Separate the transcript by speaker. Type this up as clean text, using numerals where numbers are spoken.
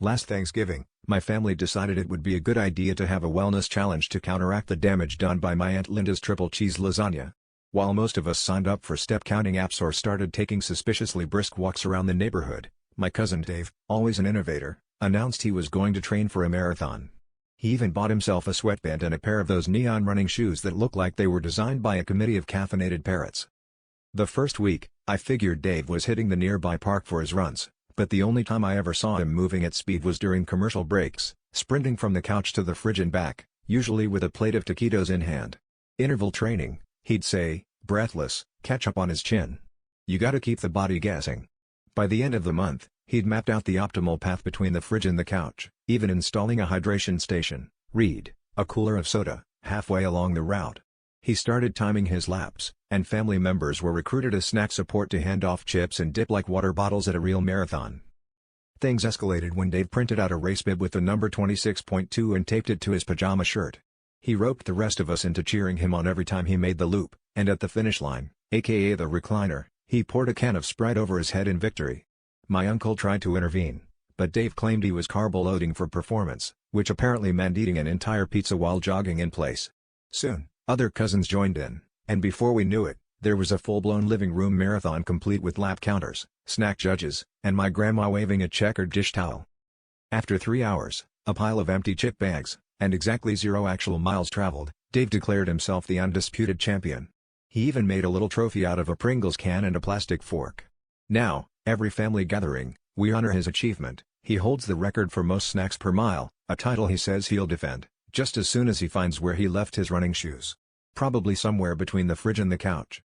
Speaker 1: Last Thanksgiving, my family decided it would be a good idea to have a wellness challenge to counteract the damage done by my Aunt Linda's triple cheese lasagna. While most of us signed up for step-counting apps or started taking suspiciously brisk walks around the neighborhood, my cousin Dave, always an innovator, announced he was going to train for a marathon. He even bought himself a sweatband and a pair of those neon running shoes that look like they were designed by a committee of caffeinated parrots. The first week, I figured Dave was hitting the nearby park for his runs, but the only time I ever saw him moving at speed was during commercial breaks, sprinting from the couch to the fridge and back, usually with a plate of taquitos in hand. Interval training, he'd say, breathless, ketchup on his chin. You gotta keep the body guessing. By the end of the month, he'd mapped out the optimal path between the fridge and the couch, even installing a hydration station, a cooler of soda, halfway along the route. He started timing his laps, and family members were recruited as snack support to hand off chips and dip like water bottles at a real marathon. Things escalated when Dave printed out a race bib with the number 26.2 and taped it to his pajama shirt. He roped the rest of us into cheering him on every time he made the loop, and at the finish line, aka the recliner, he poured a can of Sprite over his head in victory. My uncle tried to intervene, but Dave claimed he was carbo-loading for performance, which apparently meant eating an entire pizza while jogging in place. Soon, other cousins joined in, and before we knew it, there was a full-blown living room marathon complete with lap counters, snack judges, and my grandma waving a checkered dish towel. After 3 hours, a pile of empty chip bags, and exactly 0 actual miles traveled, Dave declared himself the undisputed champion. He even made a little trophy out of a Pringles can and a plastic fork. Now, every family gathering, we honor his achievement. He holds the record for most snacks per mile, a title he says he'll defend, just as soon as he finds where he left his running shoes. Probably somewhere between the fridge and the couch.